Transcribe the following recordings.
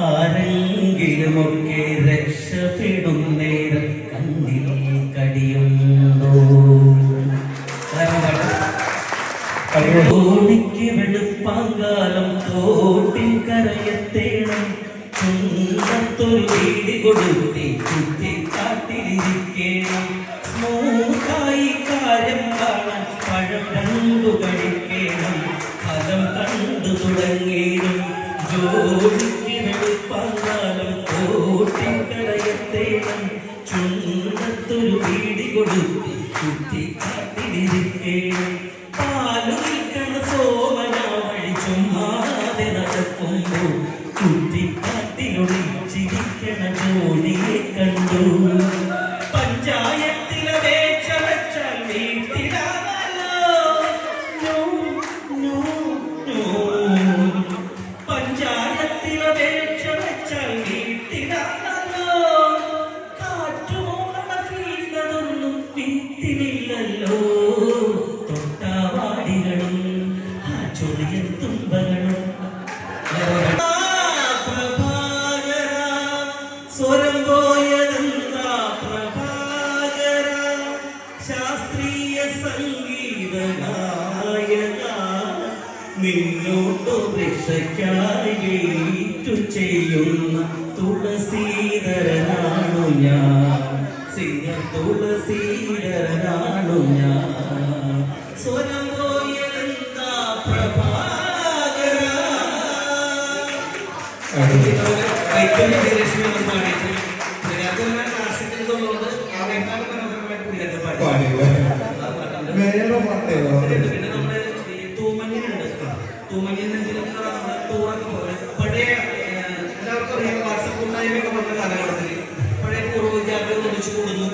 ആരെങ്കിലുമൊക്കെ രക്ഷപ്പെടും നേരം കണ്ണിൽ കടിയുണ്ടോ? തോണിക്ക് വെളുപ്പാങ്കാലം തോട്ടിൻ കരയത്തേണം ചുണ്ടത്തൊരു വീടി കൊടുത്തി ചുറ്റിക്കാട്ടിലിരിക്കണം. സ്മൂത്തായി കാര്യം കാണാൻ പഴം രണ്ടു കഴിക്കണം. ഫലം കണ്ടു തുടങ്ങിയും ജോലിക്ക് വെളുപ്പാങ്കാലം തോട്ടിൻ കരയത്തേണം ചുണ്ടത്തൊരു വീടി കൊടുത്തി ചുറ്റിക്കാട്ടിലിരിക്കണം. ചുമ്മാതെ നടക്കുമ്പോൾ കുറ്റിക്കാട്ടിലൊളിച്ചിരിക്കണ ജോലിയെ കണ്ടു. പഞ്ചായത്തിലെ വേച്ച വെച്ചാൽ വീട്ടിലാണല്ലോ. പഞ്ചായത്തിലെ വേച്ച വെച്ചാൽ വീട്ടിലാണല്ലോ. കാറ്റുമോണ വീണതൊന്നും വീട്ടിലില്ലല്ലോ. തൊട്ടാവാടികളും ചൊറിയൻ തുമ്പകളും സ്വരം പോയതെന്താ പ്രഭാകര ശാസ്ത്രീയ സംഗീത ഗായക നിന്നോട്ടു രക്ഷയ്ക്കായി ചെയ്യുന്ന തുളസീധരനാണു ഞാൻ. സിംഗർ തുളസീധരനാണു ഞാൻ. സ്വരം പിന്നെ നമ്മുടെ തൂമഞ്ഞിനുണ്ട്. തൂമഞ്ഞിനെങ്കിലും ടൂറൊക്കെ പോലെ പഴയ എല്ലാവർക്കും അറിയാം. വാട്സപ്പ് കൂട്ടായ്മയൊക്കെ പറഞ്ഞ കാലഘട്ടത്തിൽ പഴയ പൂർവ്വ വിദ്യാർത്ഥികൾ ഒന്നിച്ചു കൂടുന്നു.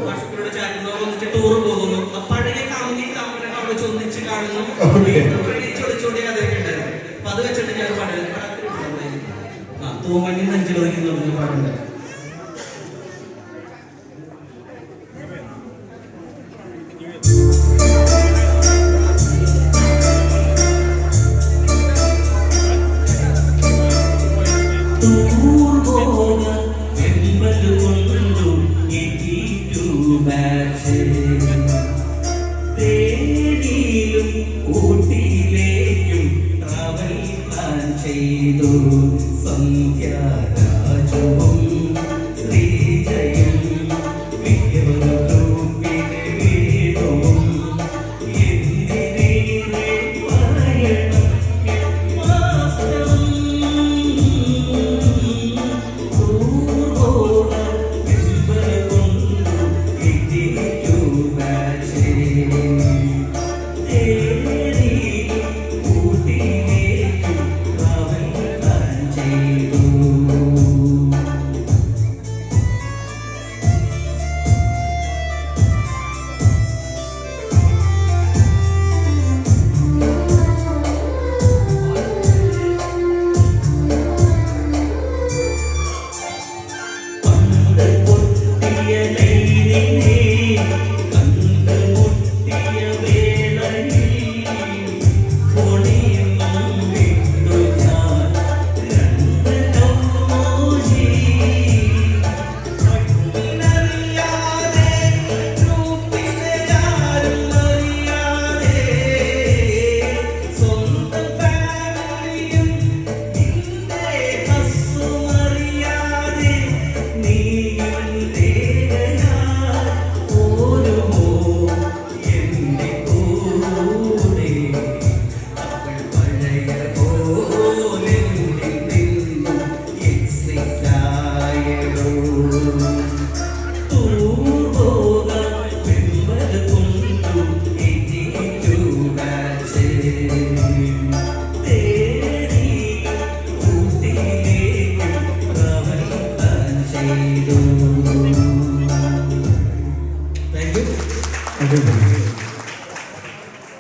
വാട്സപ്പിലൂടെ ചാറ്റുന്നു, ഒന്നിച്ച് ടൂർ പോകുന്നു. പഴയ കാമുകി കാമുകനെ അവിടെ ഒന്നിച്ച് കാണുന്നു. ചൊടിച്ചോടി അതൊക്കെ ഉണ്ടായിരുന്നു. അപ്പൊ അത് വെച്ചിട്ട് ഞാൻ പാടുന്നത് തൂമഞ്ഞിൽ നെഞ്ചിലൊതുക്കുന്ന പാടുണ്ട്. തേനിയിലും ഊട്ടിയിലേക്കും ട്രാവൽ പ്ലാൻ ചെയ്തു സന്ധ്യാരാജവും